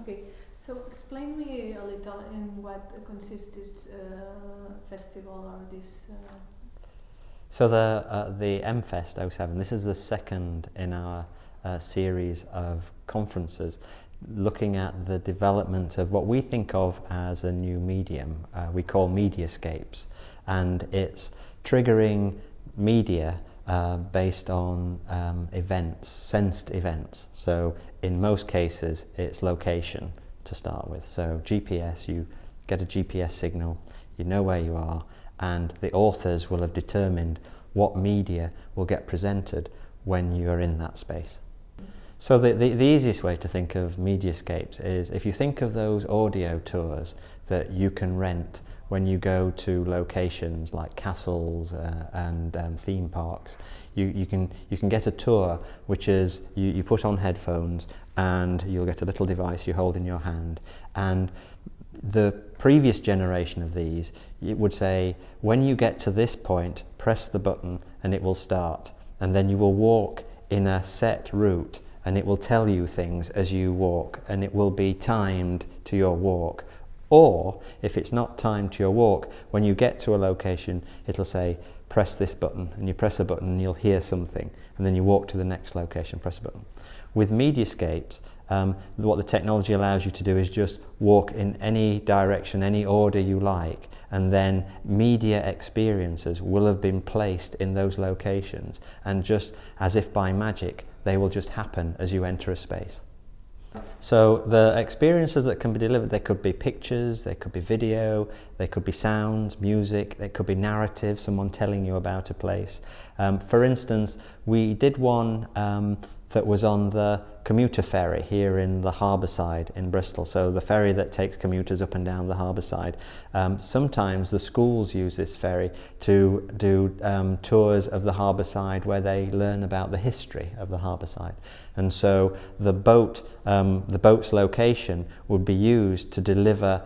Okay, so explain me a little in what consists this festival or this. So the MFest 07, this is the second in our series of conferences looking at the development of what we think of as a new medium we call mediascapes, and it's triggering media based on events, sensed events. So in most cases it's location to start with. So GPS, you get a GPS signal, you know where you are, and the authors will have determined what media will get presented when you are in that space. So the easiest way to think of mediascapes is if you think of those audio tours that you can rent when you go to locations like castles and theme parks. You can get a tour which is you put on headphones and you'll get a little device you hold in your hand, and the previous generation of these, it would say, when you get to this point, press the button and it will start, and then you will walk in a set route and it will tell you things as you walk, and it will be timed to your walk. Or if it's not timed to your walk, when you get to a location, it'll say press this button, and you press a button and you'll hear something, and then you walk to the next location, press a button. With mediascapes, what the technology allows you to do is just walk in any direction, any order you like, and then media experiences will have been placed in those locations, and just as if by magic, they will just happen as you enter a space. So the experiences that can be delivered, they could be pictures, they could be video, they could be sounds, music, they could be narrative, someone telling you about a place. For instance, we did one that was on the commuter ferry here in the harbour side in Bristol, so the ferry that takes commuters up and down the harbour side. Sometimes the schools use this ferry to do tours of the harbour side where they learn about the history of the harbour side, and so the boat's location would be used to deliver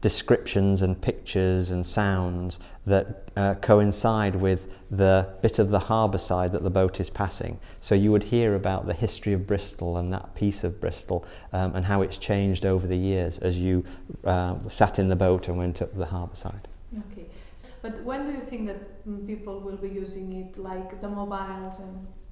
descriptions and pictures and sounds that coincide with the bit of the harbour side that the boat is passing. So you would hear about the history of Bristol and that piece of Bristol and how it's changed over the years as you sat in the boat and went up the harbour side. Okay, but when do you think that people will be using it, like the mobiles?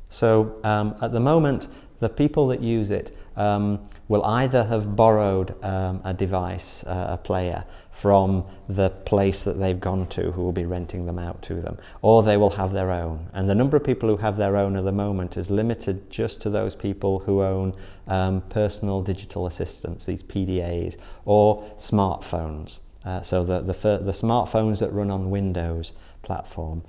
So at the moment, the people that use it will either have borrowed a device, a player, from the place that they've gone to, who will be renting them out to them, or they will have their own. And the number of people who have their own at the moment is limited just to those people who own personal digital assistants, these PDAs, or smartphones. So the smartphones that run on Windows platform,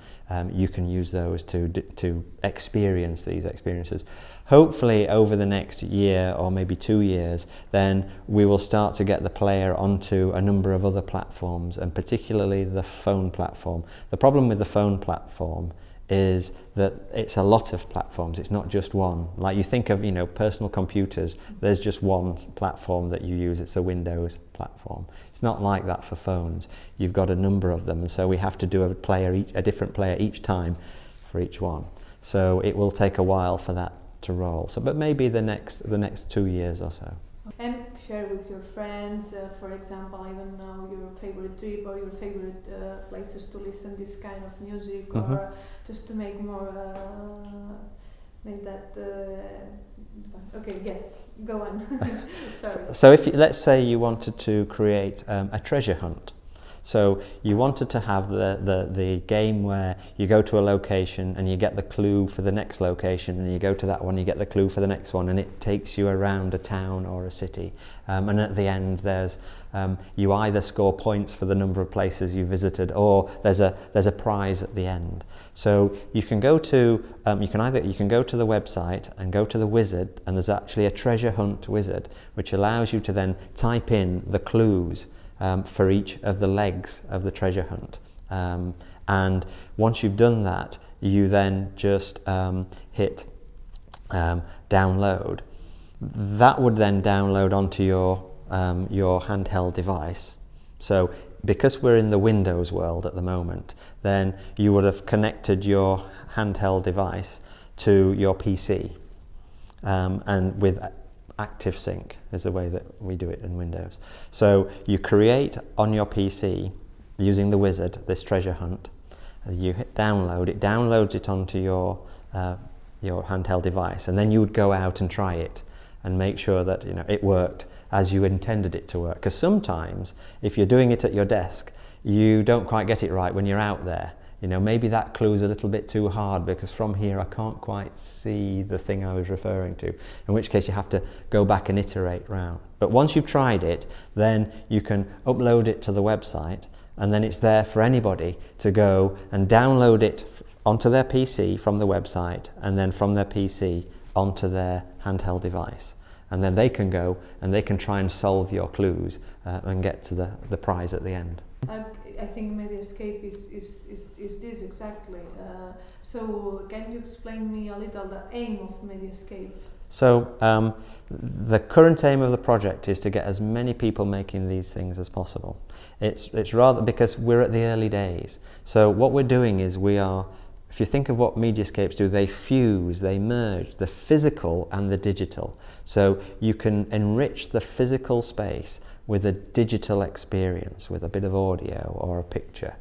you can use those to experience these experiences. Hopefully over the next year or maybe 2 years, then we will start to get the player onto a number of other platforms, and particularly the phone platform. The problem with the phone platform is that it's a lot of platforms, it's not just one. Like you think of, personal computers, there's just one platform that you use, it's the Windows platform. It's not like that for phones. You've got a number of them, and so we have to do a different player each time for each one. So it will take a while for that to roll. So, but maybe the next 2 years or so. And share with your friends, for example, I don't know, your favorite trip or your favorite places to listen this kind of music, Mm-hmm. or just to make more, make that, okay, yeah, go on. Sorry. So if let's say you wanted to create a treasure hunt. So you wanted to have the game where you go to a location and you get the clue for the next location, and you go to that one, you get the clue for the next one, and it takes you around a town or a city. And at the end, there's you either score points for the number of places you visited, or there's a prize at the end. So you can go to you can go to the website and go to the wizard, and there's actually a treasure hunt wizard which allows you to then type in the clues for each of the legs of the treasure hunt. And once you've done that, you then just hit download. That would then download onto your handheld device. So because we're in the Windows world at the moment, then you would have connected your handheld device to your PC. And with active sync is the way that we do it in Windows. So you create on your PC using the wizard this treasure hunt. You hit download, it downloads it onto your handheld device, and then you would go out and try it and make sure that it worked as you intended it to work. Because sometimes if you're doing it at your desk, you don't quite get it right when you're out there. Maybe that clue's a little bit too hard because from here I can't quite see the thing I was referring to, in which case you have to go back and iterate round. But once you've tried it, then you can upload it to the website, and then it's there for anybody to go and download it onto their PC from the website, and then from their PC onto their handheld device. And then they can go and they can try and solve your clues and get to the prize at the end. I think Mediascape is this exactly. So can you explain me a little the aim of Mediascape? So the current aim of the project is to get as many people making these things as possible. It's rather because we're at the early days. So what we're doing is if you think of what Mediascapes do, they fuse, they merge the physical and the digital. So you can enrich the physical space with a digital experience, with a bit of audio or a picture.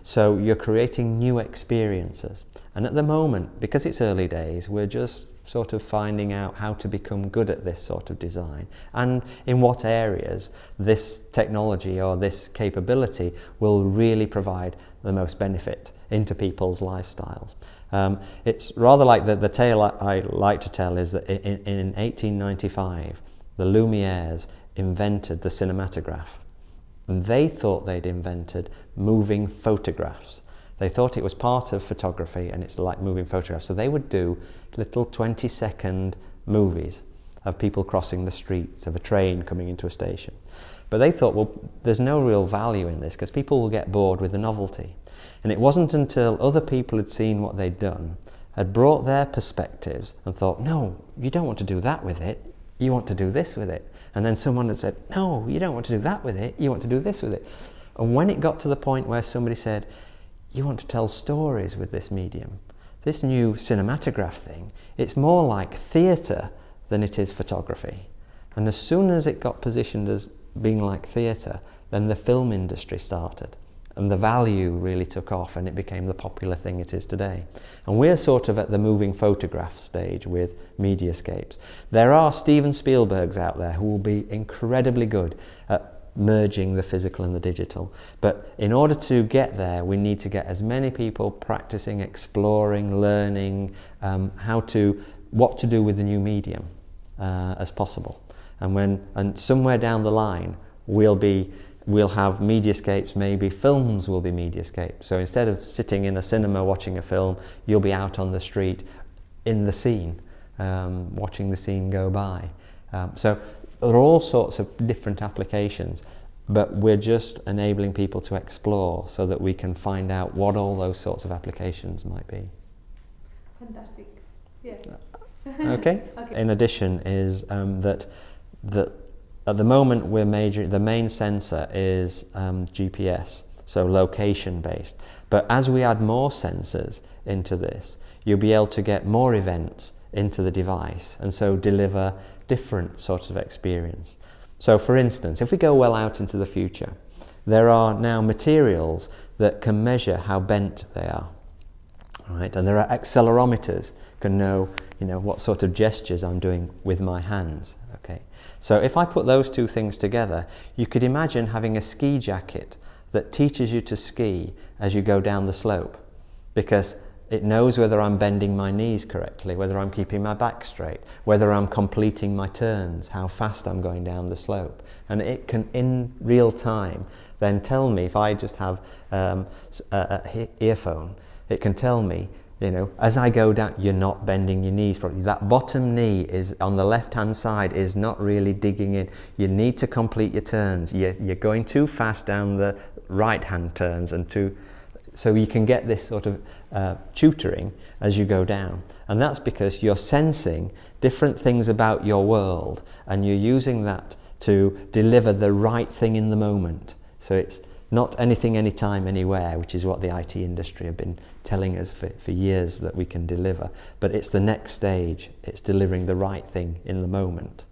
So you're creating new experiences. And at the moment, because it's early days, we're just sort of finding out how to become good at this sort of design and in what areas this technology or this capability will really provide the most benefit into people's lifestyles. It's rather like the tale I like to tell is that in 1895, the Lumieres invented the cinematograph, and they thought they'd invented moving photographs. They thought it was part of photography and it's like moving photographs. So they would do little 20-second movies of people crossing the streets, of a train coming into a station. But they thought, well, there's no real value in this because people will get bored with the novelty. And it wasn't until other people had seen what they'd done, had brought their perspectives and thought, no, you don't want to do that with it, you want to do this with it. And then someone had said, no, you don't want to do that with it, you want to do this with it. And when it got to the point where somebody said, you want to tell stories with this medium, this new cinematograph thing, it's more like theatre than it is photography. And as soon as it got positioned as being like theatre, then the film industry started. And the value really took off and it became the popular thing it is today. And we're sort of at the moving photograph stage with Mediascapes. There are Steven Spielbergs out there who will be incredibly good at merging the physical and the digital. But in order to get there, we need to get as many people practicing, exploring, learning what to do with the new medium as possible. And somewhere down the line, we'll have Mediascapes, maybe films will be Mediascapes. So instead of sitting in a cinema watching a film, you'll be out on the street in the scene, watching the scene go by. So there are all sorts of different applications, but we're just enabling people to explore so that we can find out what all those sorts of applications might be. Fantastic. Yeah. Okay. In addition is that at the moment the main sensor is GPS, so location based. But as we add more sensors into this, you'll be able to get more events into the device and so deliver different sorts of experience. So for instance, if we go well out into the future, there are now materials that can measure how bent they are. Right? And there are accelerometers can know what sort of gestures I'm doing with my hands. Okay. So if I put those two things together, you could imagine having a ski jacket that teaches you to ski as you go down the slope, because it knows whether I'm bending my knees correctly, whether I'm keeping my back straight, whether I'm completing my turns, how fast I'm going down the slope. And it can, in real time, then tell me, if I just have an earphone, it can tell me, as I go down, you're not bending your knees properly. That bottom knee is on the left-hand side is not really digging in. You need to complete your turns. You're going too fast down the right-hand turns so you can get this sort of tutoring as you go down. And that's because you're sensing different things about your world and you're using that to deliver the right thing in the moment. So it's not anything, anytime, anywhere, which is what the IT industry have been telling us for years that we can deliver, but it's the next stage. It's delivering the right thing in the moment.